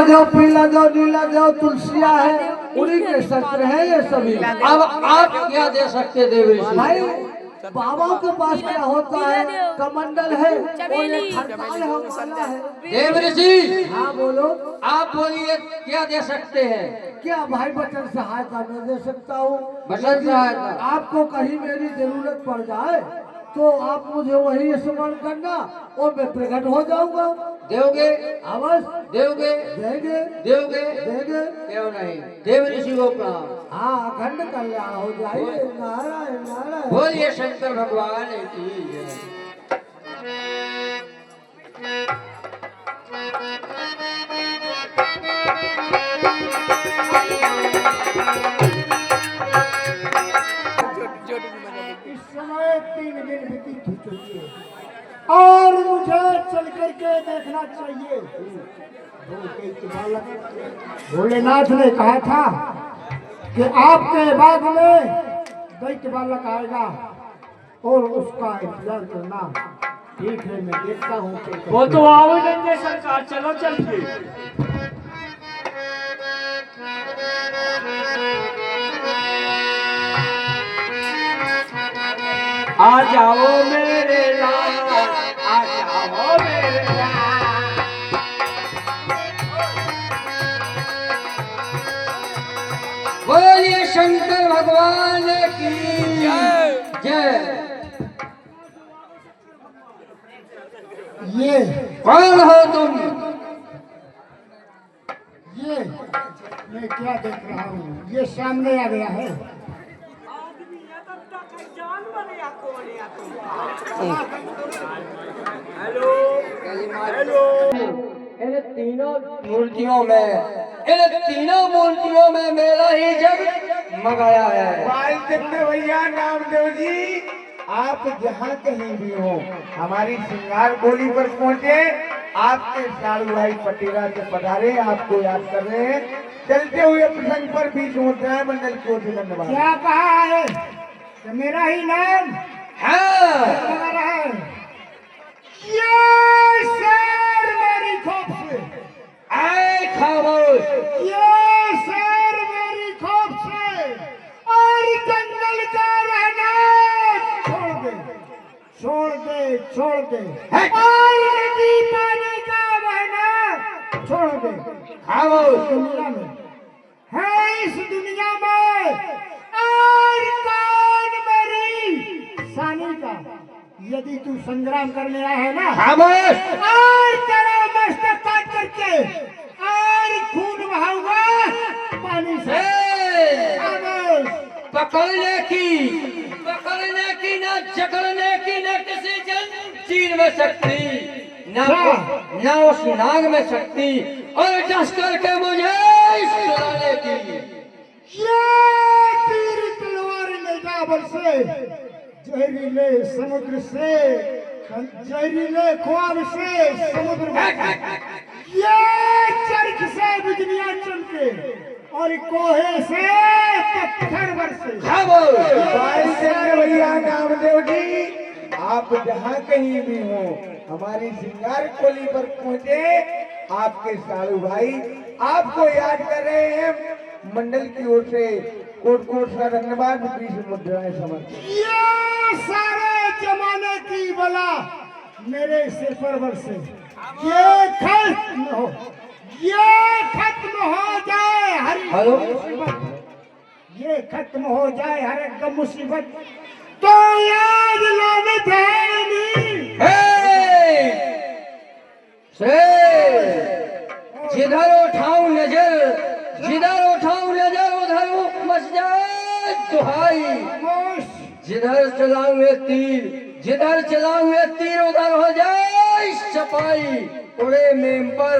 जाओ, पीला जाओ, नीला जाओ, तुलसिया है, उन्हीं के शस्त्र है ये सभी। अब आप क्या दे सकते देव ऋषि? भाई बाबा के पास क्या होता है, कमंडल है और ये खरपाल है, माला है। देव ऋषि हाँ बोलो, आप बोलिए क्या दे सकते हैं? क्या भाई वचन सहायता मैं दे सकता हूँ। वचन सहायता? आपको कहीं मेरी जरूरत पड़ जाए तो आप मुझे वही स्मरण करना और मैं प्रकट हो जाऊंगा। दोगे? अवश्य दोगे? देंगे, दोगे? देंगे। क्यों नहीं? देव ऋषि को प्रणाम। हाँ अखंड कल्याण हो जाइए। नारायण नारायण। बोलिए शंकर भगवान की जय। इस समय 3 दिन व्यतीत हो चुके हैं और मुझे चल करके देखना चाहिए। भोलेनाथ ने कहा था कि आपके बाद में दैत्य बालक आएगा और उसका इंतजार करना। ठीक है, मैं देखता हूँ। वो तो आओगे सरकार, चलो चलिए। आ जाओ मेरे लाल, आ जाओ मेरे लाल। बोलिए शंकर भगवान की जय। ये कौन हो तुम? ये मैं क्या देख रहा हूँ, ये सामने आ गया है। Hello hello. इन तीनों मूर्तियों में मेरा ही जग मगाया है। बालचंद्र भैया, नामदेव जी, आप जहाँ कहीं भी हो हमारी श्रृंगार गोली पर पहुँचे। आपके सालू भाई पटेरा से पधारे, आपको याद कर रहे हैं। चलते हुए प्रसंग पर बीच मुद्रा मंडल की ओर से धन्यवाद। क्या कहा है कि मेरा ही नाम हाँ। लगा रहा है। ये शेर मेरी खौफ से, आए खामोश। ये शेर मेरी खौफ से और जंगल का रहना छोड़ दे, छोड़ दे, छोड़ दे। और नदी पानी का बहना छोड़ दे। खामोश। दुनिया में है, इस दुनिया में और कौन मेरी सानी का। यदि तू संग्राम करने आया है ना, खामोश। और तेरा मस्तक काट करके और खून बहाऊंगा पानी से। खामोश। पकड़ने की न जकड़ने की न किसी जंजीर में शक्ति, न उस नाग में शक्ति, और डस करके मुझे सुलाने की। ये तीर तलवार नेजाबर से, जहरीले समुद्र से, जहरीले ख्वाब से समुद्र में, ये चरख से बिजलियां चमके और कोहे से पत्थर बरसे। बालचंद्र भैया, नामदेव जी, आप जहाँ कहीं भी हो हमारी श्रृंगार कोली पर पहुँचे। आपके सालू भाई आपको याद कर रहे हैं। मंडल की ओर से कोट कोट सा धन्यवाद। 20 मुद्राएं समर्पित। ये सारे जमाने की बला मेरे सिर पर बरसे। ये खत्म हो, ये खत्म हो जाए हर मुसीबत, ये खत्म हो जाए हर एक मुसीबत। तो याद लानत है नहीं। जिधर उठाऊं नजर उधर मच जाए दुहाई। जिधर चलाऊं ये तीर उधर हो जाए सफाई। उड़े मेम पर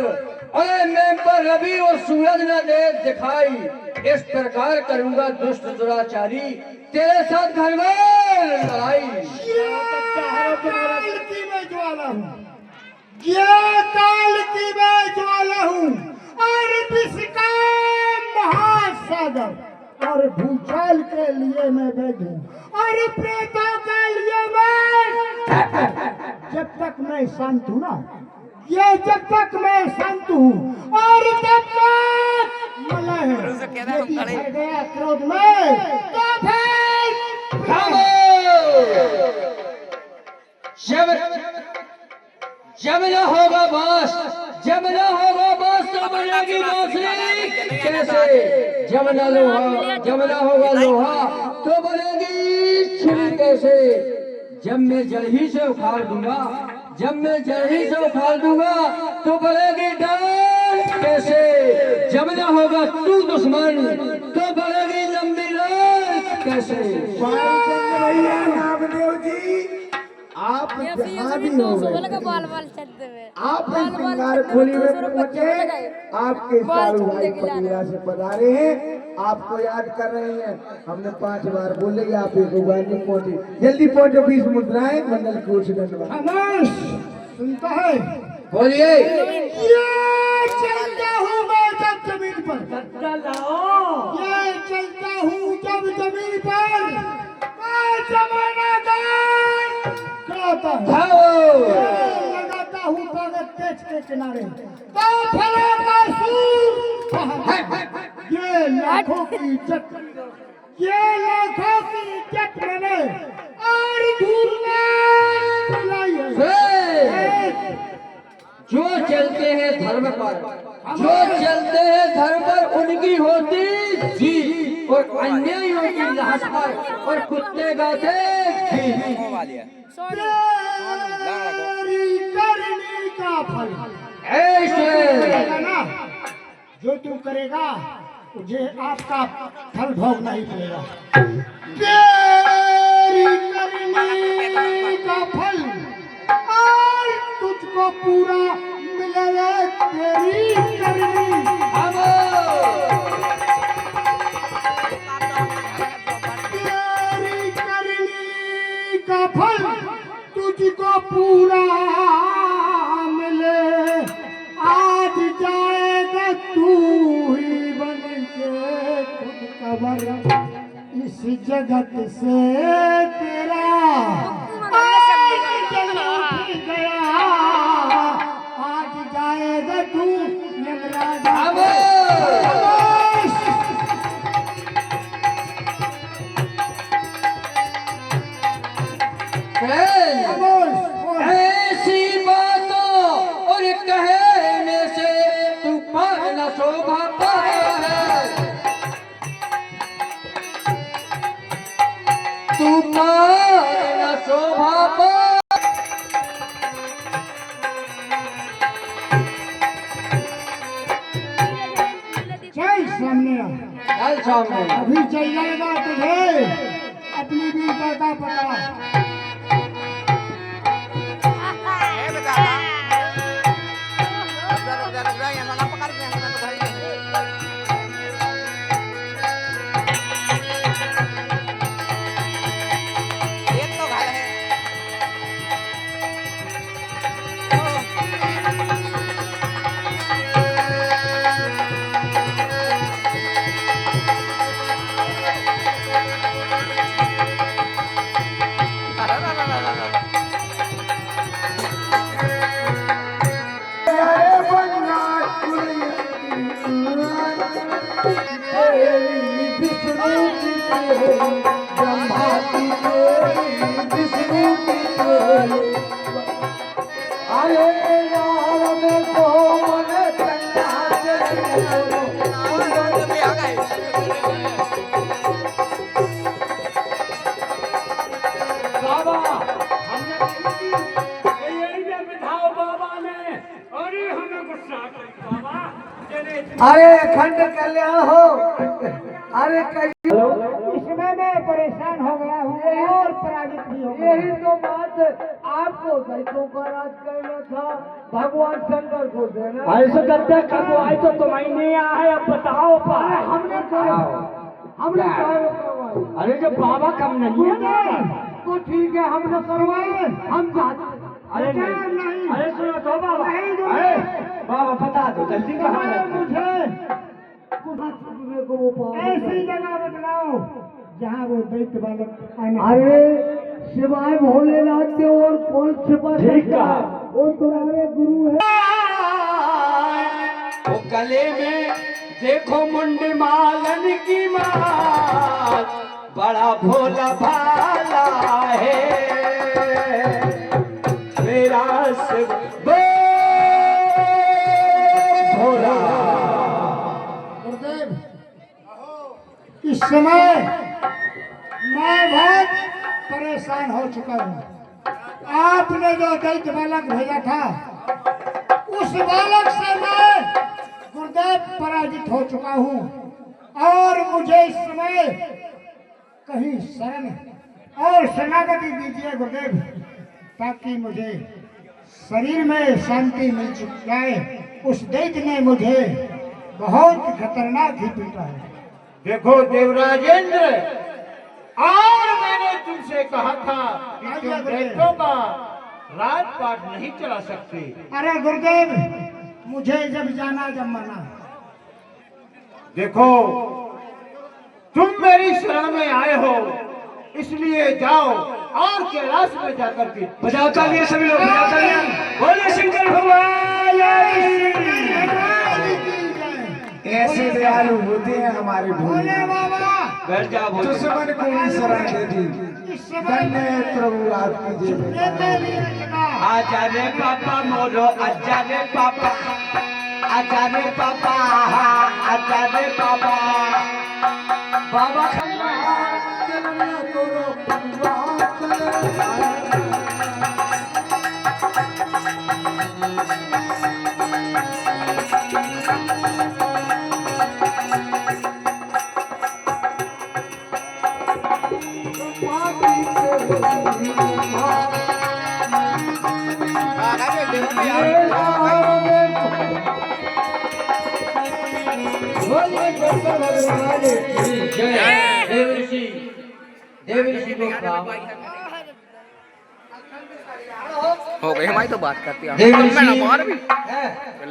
रवि और सूरज न दे दिखाई। इस प्रकार करूंगा दुष्ट दुराचारी तेरे साथ घर में लड़ाई। काल की मैं ज्वाला हूँ, ये काल की मैं ज्वाला हूँ और विश्व का महासागर और भूचाल के लिए मैं बैठ हूँ और प्रेतों के लिए मैं। जब तक मैं शांत हूँ ना, ये जब तक मैं शांत हूँ और मलय है। यदि भर गया क्रोध में तो फिर जब न होगा बांस, जब न होगा बांस तो बनेगी बांसुरी कैसे? जब न होगा लोहा तो बनेगी छुरी कैसे? जब मैं जड़ ही से उखाड़ दूंगा, जब मैं जड़ ही से उखाड़ दूंगा तो बनेगी डाल कैसे? जब न होगा तू दुश्मन तो बनेगी लंबी रात कैसे? भैया नामदेव जी, आप जहाँ भी हो आप इस श्रृंगार खोली में पहुंचे, आपके सालू भाई पटियाला से पधारे हैं, आपको याद कर रहे हैं। हमने 5 बार बोले कि आप एक बार नहीं पहुंचे, जल्दी पहुंचो। 20 मुद्राएं मंडल को धन्यवाद। खामोश, सुनता है? बोलिए। ये चलता हूँ मैं जब जमीन पर, ये चलता हूँ जब जमीन पर, मैं जमानादार कराता हूँ, लगाता हूँ कागज तेज के किनारे, तो फलाता सूर। ये लाखों की इज्जत, ये लाखों की इज्जत मैंने और धूल में लाई है। जो चलते हैं धर्म पर, जो चलते हैं धर्म पर उनकी होती जीत, और अन्यायियों की लाश पर और कुत्ते गाते तेरी करनी का फल ऐसे ना, जो तू करेगा तुझे आपका फल भोगना ही पड़ेगा। तेरी करनी का फल और तुझको पूरा मिलेगा। तेरी करनी तेरी करनी का फल तुझको पूरा मिले। आज जाएगा तू ही बन के खुद कबर, इस जगत से तेरा आज गया। आज जाएगा तू यमराज। ऐसी बातों और कहने से तूफान न शोभा पाया है, तूफान न शोभा पाया। चल सामने आ। चल सामने। अभी चल जाएगा तुझे अपनी बीता का पता। अरे अखंड कल्याण हो। अरे इसमें मैं परेशान हो गया हूँ और पराजित भी हो गया। यही तो बात आपको दैत्यों का राज करना था, भगवान शंकर को देना। ऐसे करते कब आए तो तुम ही नहीं आए, अब बताओ हमने कहा अरे जो बाबा कम नहीं है तो ठीक है, हमने करवाए, हम जाते। अरे नहीं, अरे सुनो तो बाबा, नहीं बाबा बता दो जल्दी कहाँ है? मुझे को वो पाओ। ऐसी जगह बतलाओ जहाँ वो दैत्य बालक आने। अरे शिवाय भोलेनाथ के और कौन छिपा ठीक कहा। वो तुम्हारे गुरु है। वो गले में देखो मुंड मालन की माल, बड़ा भोला भाला है मेरा शिव भोला। गुरुदेव, इस समय मैं बहुत परेशान हो चुका हूँ। आपने जो दैत्य बालक भेजा था, उस बालक से मैं गुरुदेव पराजित हो चुका हूँ और मुझे इस समय कहीं शरण और शरणागति दीजिए गुरुदेव, ताकि मुझे शरीर में शांति मिल जाए। उस दैत्य ने मुझे बहुत खतरनाक ही पीटा है। देखो देवराजेंद्र, और मैंने तुमसे कहा था कि तुम दैत्यों का राजपाट नहीं चला सकते। अरे गुरुदेव, मुझे जब जाना जब मना। देखो, तुम मेरी शरण में आए हो, इसलिए जाओ और कैलाश में जाकर के बजाता लिए सभी लोग, बजाता लिए बोले शंकर भगवान। ऐसे दयालु होते हैं हमारे भोले बोले बाबा, बैठ जा बोले। दुश्मन को भी शरण दे दी। इस समय धन्य है प्रभु आपकी जय। लेते लिए जगह। आजा रे पापा मोरो, आजा रे पापा, आजा रे पापा, आजा रे पापा। बाबा देवऋषि को प्रणाम। हो गई हमारी तो बात करती है देवऋषि और भी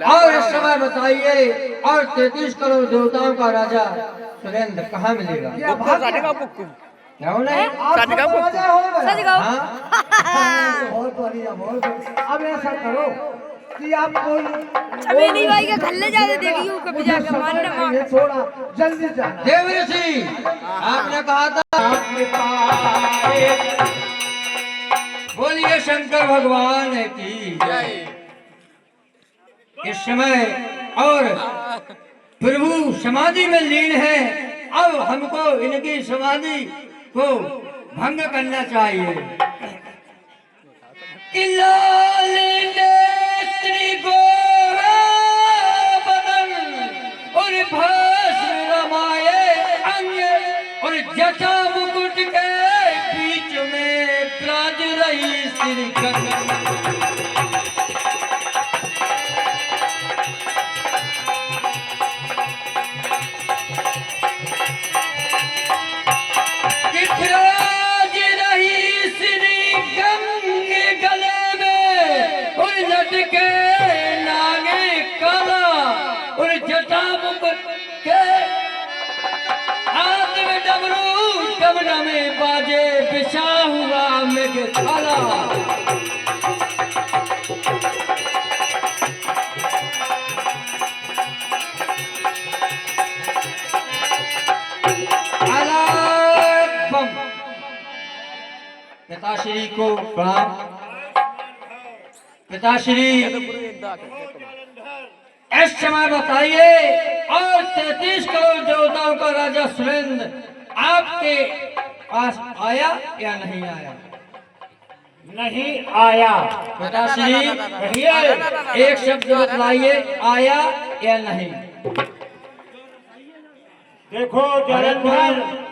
और इस समय बताइए, और 33 करोड़ देवताओं का राजा सुरेंद्र कहाँ मिलेगा? बुक्कू साटेगा बुक्कू क्यों नहीं? साटेगा बुक्कू हाँ? बहुत बढ़िया, बहुत बढ़िया। अब ऐसा करो कि आप कोई चमेली भाई के घल्ले जाके देखियो, कभी जाके मारने मार। थोड़ा जल्दी जाना। देवऋषि, आपने कहा था आपके पास। बोलिए शंकर भगवान की जय। इस समय और प्रभु समाधि में लीन है, अब हमको इनकी समाधि को भंग करना चाहिए। कि लाल नेत्री गोरा बदन और भस्म रमाए अंग, और जटा मुकुट के बीच में विराज रही श्री गंगा। विराज रही श्री गंगे गले में, और लटके नागे काला, और जटा मुकुट के हाथ में डमरू, डमरा में बाजे बिछा हुआ मेघथाला। पिताश्री को प्रणाम। पिताश्री, इस समय बताइए, और 33 करोड़ देवताओं का राजा सुरेंद्र आपके पास आया या नहीं आया? नहीं आया। पिताश्री कहिए, एक शब्द बतलाइए, आया या नहीं? देखो जलंधर,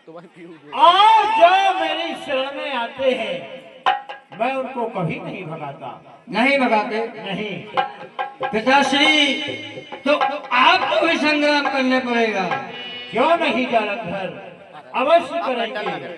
और जो मेरी शरण में आते हैं, मैं उनको कभी नहीं भगाता। नहीं भगाते? नहीं। पिताश्री, तो आपको भी संग्राम करने पड़ेगा। क्यों नहीं जलंधर, अवश्य करेंगे।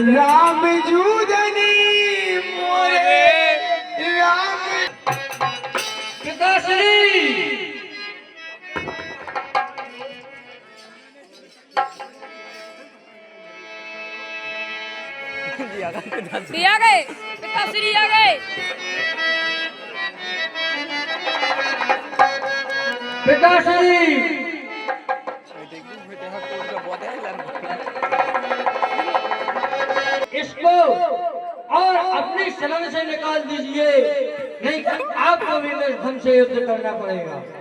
राम जूदनी मोरे राम। पिताश्री आ गए पिताश्री आ गए। पिताश्री इसको और अपनी शरण से निकाल दीजिए, नहीं तो आपको भी मेरे धन से युद्ध करना पड़ेगा।